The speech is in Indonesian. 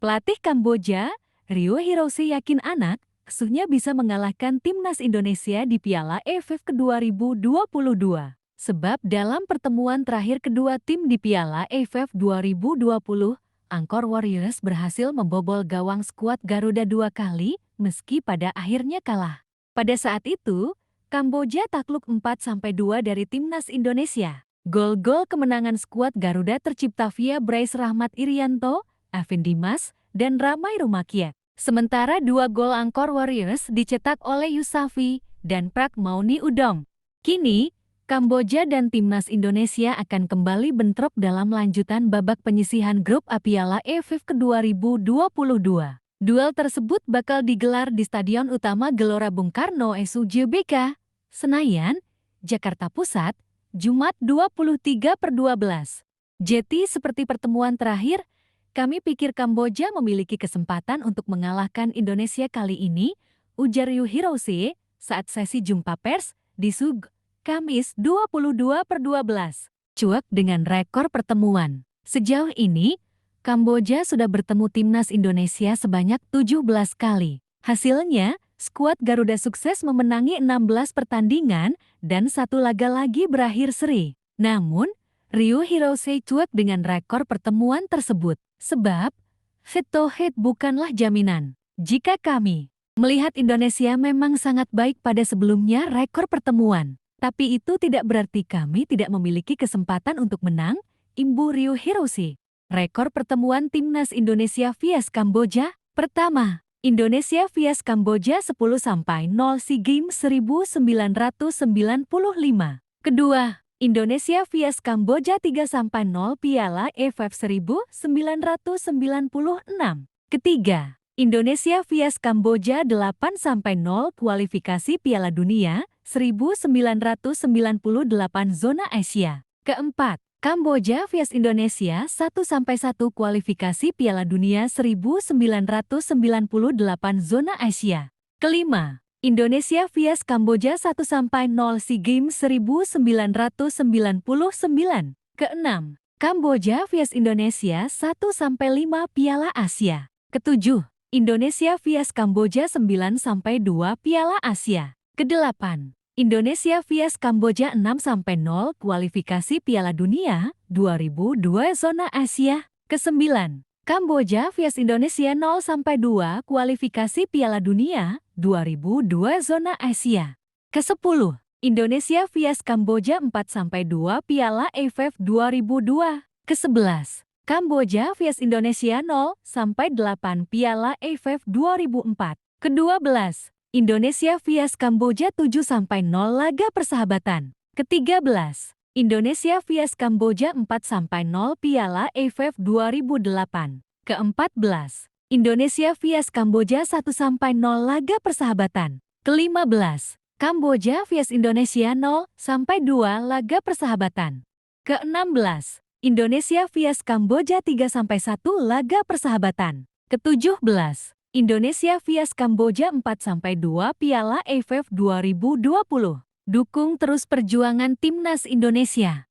Pelatih Kamboja, Rio Hirose yakin anak asuhnya bisa mengalahkan timnas Indonesia di Piala AFF ke 2022. Sebab dalam pertemuan terakhir kedua tim di Piala AFF 2020, Angkor Warriors berhasil membobol gawang skuad Garuda 2 kali meski pada akhirnya kalah. Pada saat itu, Kamboja takluk 4-2 dari timnas Indonesia. Gol-gol kemenangan skuad Garuda tercipta via Bryce Rahmat Irianto, Alvin Dimas, dan Ramai Rumakiat. Sementara 2 gol Angkor Warriors dicetak oleh Yusafi dan Prak Mauni Udom. Kini, Kamboja dan timnas Indonesia akan kembali bentrok dalam lanjutan babak penyisihan grup A Piala AFF ke 2022. Duel tersebut bakal digelar di Stadion Utama Gelora Bung Karno SUJBK, Senayan, Jakarta Pusat, Jumat 23/12. Jadi seperti pertemuan terakhir, kami pikir Kamboja memiliki kesempatan untuk mengalahkan Indonesia kali ini, ujar Rio Hirose saat sesi jumpa pers di SUG, Kamis 22/12. Cuek dengan rekor pertemuan. Sejauh ini, Kamboja sudah bertemu timnas Indonesia sebanyak 17 kali. Hasilnya, skuad Garuda sukses memenangi 16 pertandingan dan 1 laga lagi berakhir seri. Namun, Rio Hirose cuek dengan rekor pertemuan tersebut. Sebab, head-to-head bukanlah jaminan. Jika kami melihat Indonesia memang sangat baik pada sebelumnya rekor pertemuan, tapi itu tidak berarti kami tidak memiliki kesempatan untuk menang, imbu Rio Hirose. Rekor pertemuan timnas Indonesia vs Kamboja. Pertama, Indonesia vs Kamboja 10-0 SEA Games 1995. Kedua, Indonesia vs Kamboja 3-0 Piala AFF 1996. Ketiga, Indonesia vs Kamboja 8-0 kualifikasi Piala Dunia 1998 zona Asia. Keempat, Kamboja vs Indonesia 1-1 kualifikasi Piala Dunia 1998 zona Asia. Kelima, Indonesia vs Kamboja 1-0 SEA Games 1999. Keenam, Kamboja vs Indonesia 1-5 Piala Asia. Ketujuh, Indonesia vs Kamboja 9-2 Piala Asia. Kedelapan, Indonesia vs Kamboja 6-0 kualifikasi Piala Dunia 2002 zona Asia. Kesembilan, Kamboja vs Indonesia 0-2 kualifikasi Piala Dunia 2002 zona Asia. Ke-10, Indonesia vs Kamboja 4-2 Piala AFF 2002. Ke-11, Kamboja vs Indonesia 0-8 Piala AFF 2004. Ke-12, Indonesia vs Kamboja 7-0 laga persahabatan. Ke-13, Indonesia vs Kamboja 4-0 Piala AFF 2008. Ke-14, Indonesia vs Kamboja 1-0 laga persahabatan. Ke-15, Kamboja vs Indonesia 0-2 laga persahabatan. Ke-16, Indonesia vs Kamboja 3-1 laga persahabatan. Ke-17, Indonesia vs Kamboja 4-2 Piala AFF 2020. Dukung terus perjuangan timnas Indonesia.